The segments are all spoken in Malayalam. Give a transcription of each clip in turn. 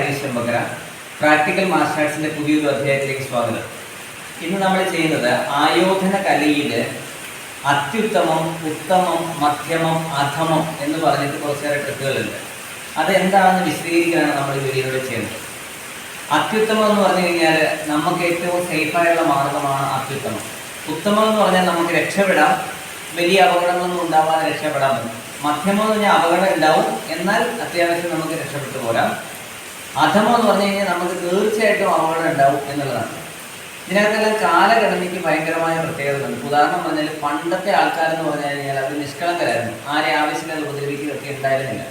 ഹരീഷ് ചെമ്പക്കര. പ്രാക്ടിക്കൽ മാർഷൽ ആർട്സിന്റെ പുതിയൊരു അധ്യായത്തിലേക്ക് സ്വാഗതം. ഇന്ന് നമ്മൾ ചെയ്യുന്നത് ആയോധന കലയിൽ അത്യുത്തമം, ഉത്തമം, മധ്യമം, അധമം എന്ന് പറഞ്ഞിട്ട് കുറച്ചേറെ ട്രിക്കുകളുണ്ട്. അതെന്താണെന്ന് വിശദീകരിക്കുകയാണ് നമ്മൾ ഈ വീഡിയോയിലൂടെ ചെയ്യുന്നത്. അത്യുത്തമം എന്ന് പറഞ്ഞു കഴിഞ്ഞാൽ നമുക്ക് ഏറ്റവും സേഫായുള്ള മാർഗമാണ് അത്യുത്തമം. ഉത്തമം എന്ന് പറഞ്ഞാൽ നമുക്ക് രക്ഷപ്പെടാം, വലിയ അപകടങ്ങളൊന്നും ഉണ്ടാവാതെ രക്ഷപ്പെടാൻ പറ്റും. മധ്യമം എന്ന് പറഞ്ഞാൽ അപകടം ഉണ്ടാവും, എന്നാൽ അത്യാവശ്യം നമുക്ക് രക്ഷപ്പെട്ടു പോരാം. അധമം എന്ന് പറഞ്ഞു കഴിഞ്ഞാൽ നമുക്ക് തീർച്ചയായിട്ടും അപകടം ഉണ്ടാവും എന്നുള്ളതാണ്. ഇതിനകത്തെല്ലാം കാലഘടനയ്ക്ക് ഭയങ്കരമായ പ്രത്യേകതകളുണ്ട്. ഉദാഹരണം പറഞ്ഞാൽ പണ്ടത്തെ ആൾക്കാരെന്ന് പറഞ്ഞു കഴിഞ്ഞാൽ അവർ നിഷ്കളങ്കരായിരുന്നു, ആരെ ആവശ്യമില്ലാതെ ഉപദ്രവിക്കുകയൊക്കെ ഉണ്ടായിരുന്നില്ല.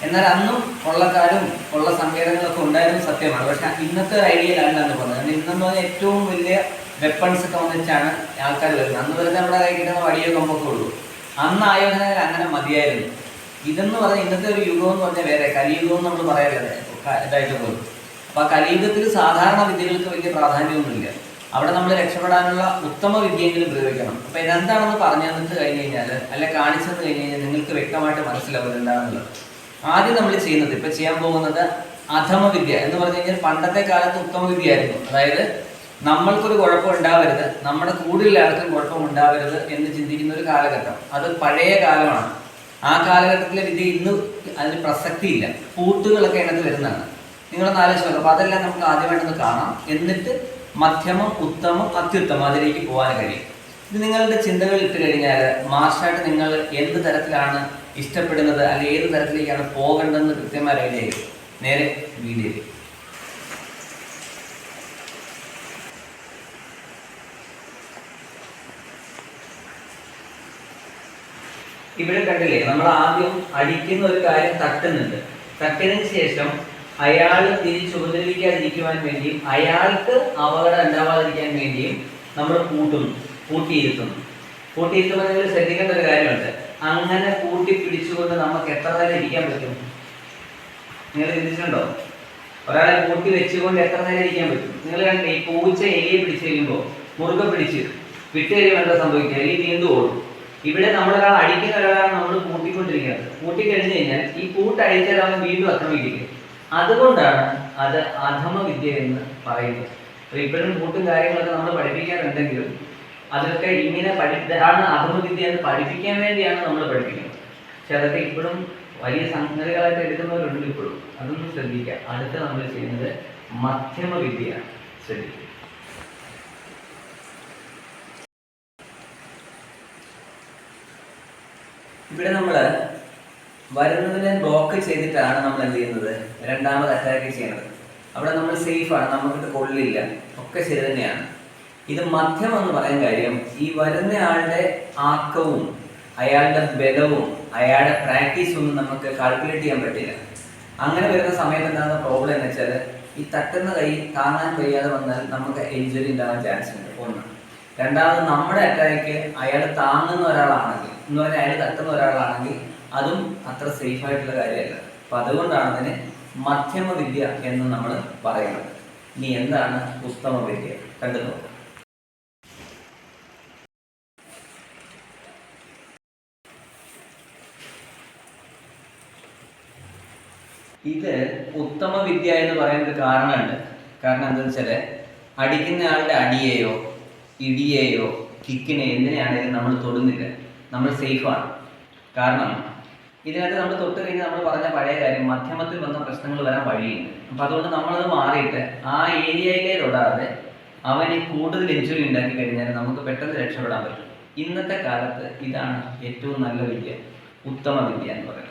എന്നാൽ അന്നും കൊള്ളക്കാരും കൊള്ള സങ്കേതങ്ങളൊക്കെ ഉണ്ടായിരുന്നു, സത്യമാണ്. പക്ഷെ ഇന്നത്തെ ഒരു ഐഡിയയിലല്ല എന്ന് പറഞ്ഞത്. കാരണം ഇന്നെന്ന് പറഞ്ഞാൽ ഏറ്റവും വലിയ വെപ്പൺസ് ഒക്കെ വന്നിട്ടാണ് ആൾക്കാർ വരുന്നത്. അന്ന് വരുന്നത് നമ്മുടെ കൈ കിട്ടുന്ന വടിയോ കൊമ്പൊക്കെ ഉള്ളൂ. അന്ന് ആയോധനകൾ അങ്ങനെ മതിയായിരുന്നു. ഇതെന്ന് പറഞ്ഞാൽ ഇന്നത്തെ ഒരു യുഗം എന്ന് പറഞ്ഞാൽ വേറെ കലിയുഗം എന്ന് നമ്മൾ പറയാറില്ല ഇതായിട്ട് പോലും. അപ്പൊ ആ കലിയുഗത്തിൽ സാധാരണ വിദ്യകൾക്ക് വലിയ പ്രാധാന്യമൊന്നുമില്ല. അവിടെ നമ്മൾ രക്ഷപ്പെടാനുള്ള ഉത്തമ വിദ്യയെങ്കിലും പ്രയോഗിക്കണം. അപ്പൊ ഇതെന്താണെന്ന് പറഞ്ഞു തന്നിട്ട് കഴിഞ്ഞ് കഴിഞ്ഞാൽ അല്ലെ കാണിച്ചെന്ന് കഴിഞ്ഞ് കഴിഞ്ഞാൽ നിങ്ങൾക്ക് വ്യക്തമായിട്ട് മനസ്സിലാവും എന്താണെന്നുള്ളത്. ആദ്യം നമ്മൾ ചെയ്യുന്നത്, ഇപ്പൊ ചെയ്യാൻ പോകുന്നത് അധമ വിദ്യ എന്ന് പറഞ്ഞു കഴിഞ്ഞാൽ പണ്ടത്തെ കാലത്ത് ഉത്തമ വിദ്യ ആയിരുന്നു. അതായത് നമ്മൾക്കൊരു കുഴപ്പം ഉണ്ടാവരുത്, നമ്മുടെ കൂടുതൽ ആൾക്കും കുഴപ്പം ഉണ്ടാവരുത് എന്ന് ചിന്തിക്കുന്ന ഒരു കാലഘട്ടം. അത് പഴയ കാലമാണ്. ആ കാലഘട്ടത്തിലെ വിദ്യ ഇന്ന് അതിന് പ്രസക്തിയില്ല. പൂട്ടുകളൊക്കെ അതിനകത്ത് വരുന്നതാണ്. നിങ്ങളൊന്ന് ആലോചിച്ച് നോക്കാം. അപ്പൊ അതെല്ലാം നമുക്ക് ആദ്യമായിട്ടൊന്ന് കാണാം. എന്നിട്ട് മധ്യമം, ഉത്തമം, അത്യുത്തമം അതിലേക്ക് പോകാൻ കഴിയും. ഇത് നിങ്ങളുടെ ചിന്തകൾ ഇട്ട് കഴിഞ്ഞാൽ മാർഷായിട്ട് നിങ്ങൾ എന്ത് തരത്തിലാണ് ഇഷ്ടപ്പെടുന്നത്, അല്ലെങ്കിൽ ഏത് തരത്തിലേക്കാണ് പോകേണ്ടതെന്ന് കൃത്യമായ ഐഡിയ ആയിരിക്കും. നേരെ വീഡിയോയിൽ. ഇവിടെ കണ്ടില്ലേ, നമ്മൾ ആദ്യം അടിക്കുന്ന ഒരു കാര്യം തട്ടുന്നുണ്ട്. തട്ടിയതിന് ശേഷം അയാൾ തിരിച്ച് ഉപദ്രവിക്കാതിരിക്കുവാൻ വേണ്ടിയും അയാൾക്ക് അപകടം ഉണ്ടാവാതിരിക്കാൻ വേണ്ടിയും നമ്മൾ കൂട്ടിയിരുത്തുന്നു. കൂട്ടിയിരുത്തുമ്പോൾ നിങ്ങൾ ശ്രദ്ധിക്കേണ്ട ഒരു കാര്യമുണ്ട്. അങ്ങനെ കൂട്ടി പിടിച്ചുകൊണ്ട് നമുക്ക് എത്ര നേരം ഇരിക്കാൻ പറ്റും? നിങ്ങൾ ചിന്തിച്ചിട്ടുണ്ടോ? ഒരാളെ കൂട്ടി വെച്ചുകൊണ്ട് എത്ര നേരം ഇരിക്കാൻ പറ്റും? നിങ്ങൾ കണ്ടില്ലേ, ഈ പൂച്ച എലിയെ പിടിച്ചു കഴിയുമ്പോൾ മുറുകെ പിടിച്ച് വിട്ട് കഴിയുമ്പോൾ എന്താ സംഭവിക്കുക? എലി വീണ്ടും ഓടും. ഇവിടെ നമ്മളൊരാൾ അടിക്കുന്ന ഒരാളാണ് നമ്മൾ കൂട്ടിക്കൊണ്ടിരിക്കുന്നത്. കൂട്ടിക്കഴിഞ്ഞു കഴിഞ്ഞാൽ ഈ കൂട്ടഴിച്ചാൽ വീണ്ടും ആക്രമിക്കും. അതുകൊണ്ടാണ് അത് അധമ വിദ്യ എന്ന് പറയുന്നത്. അപ്പൊ ഇപ്പോഴും കൂട്ടും കാര്യങ്ങളൊക്കെ നമ്മൾ പഠിപ്പിക്കാറുണ്ടെങ്കിലും അതൊക്കെ ഇങ്ങനെ ആണ് അധമ വിദ്യ എന്ന് പഠിപ്പിക്കാൻ വേണ്ടിയാണ് നമ്മൾ പഠിപ്പിക്കുന്നത്. പക്ഷെ അതൊക്കെ ഇപ്പോഴും വലിയ സംഗതികളായിട്ട് എടുക്കുന്നവരുണ്ട് ഇപ്പോഴും. അതൊന്നും ശ്രദ്ധിക്കുക. അടുത്ത നമ്മൾ ചെയ്യുന്നത് മധ്യമ വിദ്യയാണ്. ശ്രദ്ധിക്കുക. ഇവിടെ നമ്മൾ വരുന്നതിനെ ബ്ലോക്ക് ചെയ്തിട്ടാണ് നമ്മൾ എന്ത് ചെയ്യുന്നത്, രണ്ടാമത് അറ്റാക്ക് ചെയ്യുന്നത്. അവിടെ നമ്മൾ സേഫാണ്, നമുക്കിട്ട് കൊള്ളില്ല, ഒക്കെ ശരി തന്നെയാണ്. ഇത് മധ്യം എന്ന് പറയാൻ കാര്യം ഈ വരുന്ന ആളുടെ ആക്കവും അയാളുടെ ബലവും അയാളുടെ പ്രാക്ടീസും ഒന്നും നമുക്ക് കാൽക്കുലേറ്റ് ചെയ്യാൻ പറ്റില്ല. അങ്ങനെ വരുന്ന സമയത്ത് ഉണ്ടാകുന്ന പ്രോബ്ലം എന്ന് വെച്ചാൽ ഈ തട്ടുന്ന കൈ താങ്ങാൻ കഴിയാതെ വന്നാൽ നമുക്ക് ഇഞ്ചുറി ഉണ്ടാകാൻ ചാൻസ് ഉണ്ട്. ഒന്ന്. രണ്ടാമത് നമ്മുടെ അറ്റാക്ക് അയാൾ താങ്ങുന്ന ഒരാളാണെങ്കിൽ എന്ന് പറഞ്ഞാൽ അയാൾ തട്ടുന്ന ഒരാളാണെങ്കിൽ അതും അത്ര സേഫ് ആയിട്ടുള്ള കാര്യമല്ല. അപ്പൊ അതുകൊണ്ടാണ് അതിന് മധ്യമ വിദ്യ എന്ന് നമ്മൾ പറയുന്നത്. ഇനി എന്താണ് ഉത്തമ വിദ്യ കണ്ടു നോക്കാം. ഇത് ഉത്തമ വിദ്യ എന്ന് പറയുന്നത് കാരണമുണ്ട്. കാരണം എന്താണെന്ന് വെച്ചാല് അടിക്കുന്ന ആളുടെ അടിയെയോ ഇടിയെയോ കിക്കിനെയോ എന്തിനാണെങ്കിലും നമ്മൾ തൊടുന്നില്ല, നമ്മൾ സേഫാണ്. കാരണം ഇതിനകത്ത് നമ്മൾ തൊട്ട് കഴിഞ്ഞാൽ നമ്മൾ പറഞ്ഞ പഴയ കാര്യം മധ്യമത്തിൽ വന്ന പ്രശ്നങ്ങൾ വരാൻ വഴിയുണ്ട്. അപ്പൊ അതുകൊണ്ട് നമ്മളത് മാറിയിട്ട് ആ ഏരിയയിലേ തൊടാതെ അവന് കൂടുതൽ ഇഞ്ചുറി ഉണ്ടാക്കി കഴിഞ്ഞാൽ നമുക്ക് പെട്ടെന്ന് രക്ഷപ്പെടാൻ പറ്റും. ഇന്നത്തെ കാലത്ത് ഇതാണ് ഏറ്റവും നല്ല വിദ്യ, ഉത്തമ വിദ്യ എന്ന് പറയുന്നത്.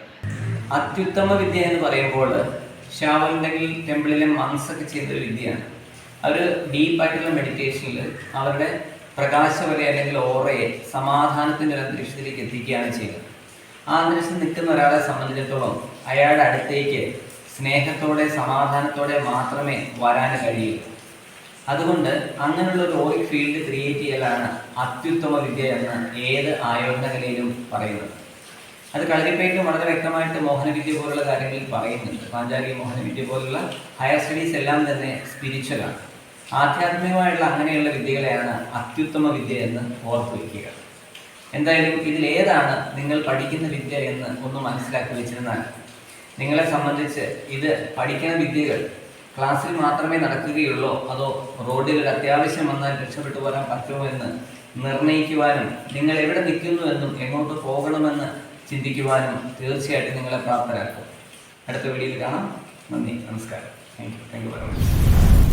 അത്യുത്തമ വിദ്യ എന്ന് പറയുമ്പോൾ ഷാവലിൻ്റെങ്കിൽ ടെമ്പിളിലെ മങ്സ് ഒക്കെ ചെയ്തൊരു വിദ്യയാണ്. അവർ ഡീപ്പായിട്ടുള്ള മെഡിറ്റേഷനിൽ അവരുടെ പ്രകാശവരെ അല്ലെങ്കിൽ ഓറയെ സമാധാനത്തിൻ്റെ ഒരു അന്തരീക്ഷത്തിലേക്ക് എത്തിക്കുകയാണ് ചെയ്യുന്നത്. ആ അന്തരീക്ഷം നിൽക്കുന്ന ഒരാളെ സംബന്ധിച്ചിടത്തോളം അയാളുടെ അടുത്തേക്ക് സ്നേഹത്തോടെ സമാധാനത്തോടെ മാത്രമേ വരാൻ കഴിയൂ. അതുകൊണ്ട് അങ്ങനെയുള്ള ഒരു ഓറിക് ഫീൽഡ് ക്രിയേറ്റ് ചെയ്യലാണ് അത്യുത്തമ വിദ്യ എന്ന് ഏത് ആയോധന കലയിലും പറയുന്നത്. അത് കളരിപ്പയറ്റും വളരെ വ്യക്തമായിട്ട് മോഹനവിദ്യ പോലുള്ള കാര്യങ്ങളിൽ പറയുന്നുണ്ട്. പാഞ്ചാലി മോഹനവിദ്യ പോലുള്ള ഹയർ സ്റ്റഡീസ് എല്ലാം തന്നെ സ്പിരിച്വലാണ്. ആധ്യാത്മികമായിട്ടുള്ള അങ്ങനെയുള്ള വിദ്യകളെയാണ് അത്യുത്തമ വിദ്യ എന്ന് ഓർത്തു വയ്ക്കുക. എന്തായാലും ഇതിലേതാണ് നിങ്ങൾ പഠിക്കുന്ന വിദ്യ എന്ന് ഒന്ന് മനസ്സിലാക്കി വെച്ചിരുന്നാൽ നിങ്ങളെ സംബന്ധിച്ച് ഇത് പഠിക്കുന്ന വിദ്യകൾ ക്ലാസ്സിൽ മാത്രമേ നടക്കുകയുള്ളൂ, അതോ റോഡിൽ ഒരു അത്യാവശ്യം വന്നാൽ രക്ഷപ്പെട്ടു പോരാൻ പറ്റുമോ എന്ന് നിർണയിക്കുവാനും നിങ്ങൾ എവിടെ നിൽക്കുന്നു എന്നും എങ്ങോട്ട് പോകണമെന്ന് ചിന്തിക്കുവാനും തീർച്ചയായിട്ടും നിങ്ങളെ പ്രാപ്തരാക്കും. അടുത്ത വീഡിയോയിൽ കാണാം. നന്ദി, നമസ്കാരം. Thank you very much.